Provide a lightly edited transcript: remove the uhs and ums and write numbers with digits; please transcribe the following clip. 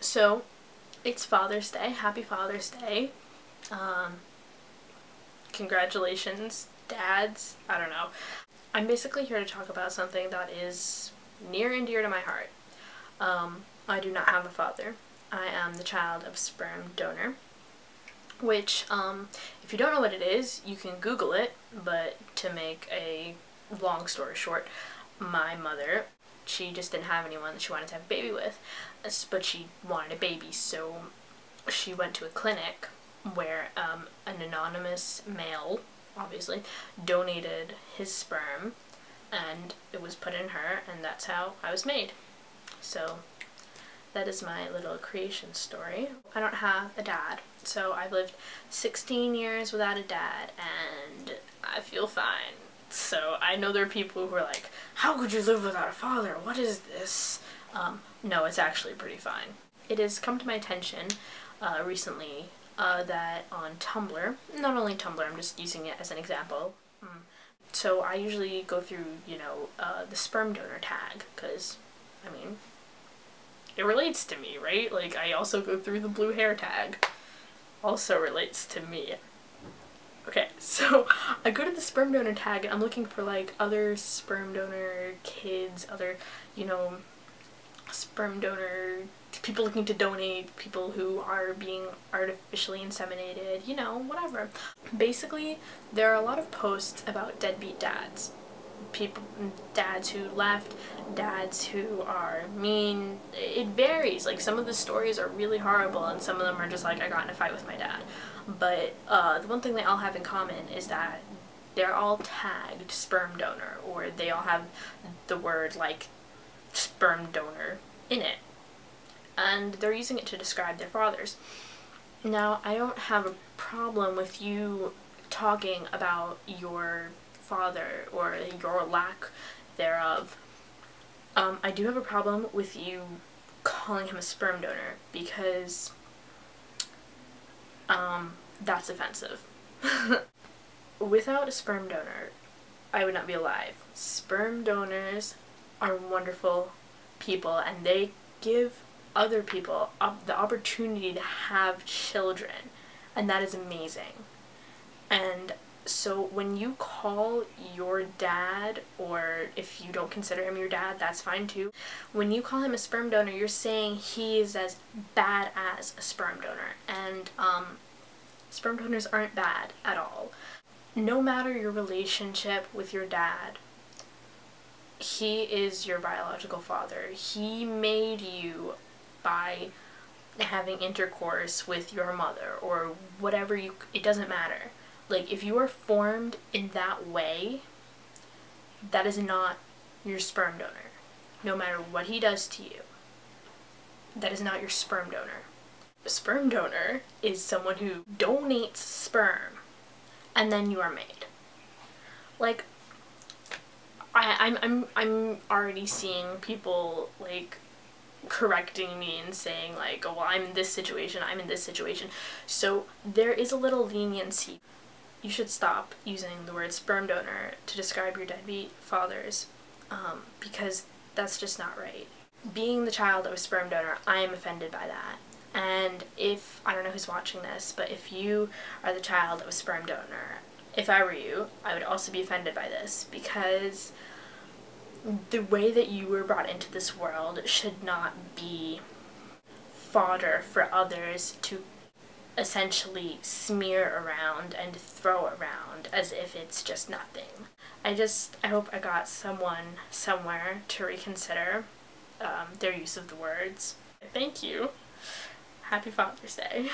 So, it's Father's Day. Happy Father's Day. Congratulations, dads. I don't know. I'm basically here to talk about something that is near and dear to my heart. I do not have a father. I am the child of a sperm donor, which, if you don't know what it is, you can Google it, but to make a long story short, my mother, she just didn't have anyone that she wanted to have a baby with, but she wanted a baby, so she went to a clinic where an anonymous male, obviously, donated his sperm, and it was put in her, and that's how I was made. So that is my little creation story. I don't have a dad, so I've lived 16 years without a dad, and I feel fine. So I know there are people who are like, how could you live without a father? What is this? No, it's actually pretty fine. It has come to my attention recently that on Tumblr, not only Tumblr, I'm just using it as an example. So I usually go through, you know, the sperm donor tag, because, I mean, it relates to me, right? Like, I also go through the blue hair tag. Also relates to me. Okay, so I go to the sperm donor tag and I'm looking for like other sperm donor kids, other, you know, sperm donor people looking to donate, people who are being artificially inseminated, you know, whatever. Basically, there are a lot of posts about deadbeat dads. People, dads who left, dads who are mean. It varies. Like, some of the stories are really horrible and some of them are just like, I got in a fight with my dad. But the one thing they all have in common is that they're all tagged sperm donor, or they all have the word like sperm donor in it, and they're using it to describe their fathers. Now, I don't have a problem with you talking about your father or your lack thereof. I do have a problem with you calling him a sperm donor, because that's offensive. Without a sperm donor, I would not be alive. Sperm donors are wonderful people, and they give other people the opportunity to have children, and that is amazing. And so when you call your dad, or if you don't consider him your dad, that's fine too. When you call him a sperm donor, you're saying he is as bad as a sperm donor, and sperm donors aren't bad at all. No matter your relationship with your dad, he is your biological father. He made you by having intercourse with your mother, or whatever it doesn't matter. Like, if you are formed in that way, that is not your sperm donor. No matter what he does to you, that is not your sperm donor. A sperm donor is someone who donates sperm, and then you are made. Like, I'm already seeing people like correcting me and saying like, oh, well, I'm in this situation, I'm in this situation. So there is a little leniency. You should stop using the word sperm donor to describe your deadbeat fathers, because that's just not right. Being the child of a sperm donor, I am offended by that. And if, I don't know who's watching this, but if you are the child of a sperm donor, if I were you, I would also be offended by this, because the way that you were brought into this world should not be fodder for others to essentially smear around and throw around as if it's just nothing. I hope I got someone somewhere to reconsider their use of the words. Thank you. Happy Father's Day.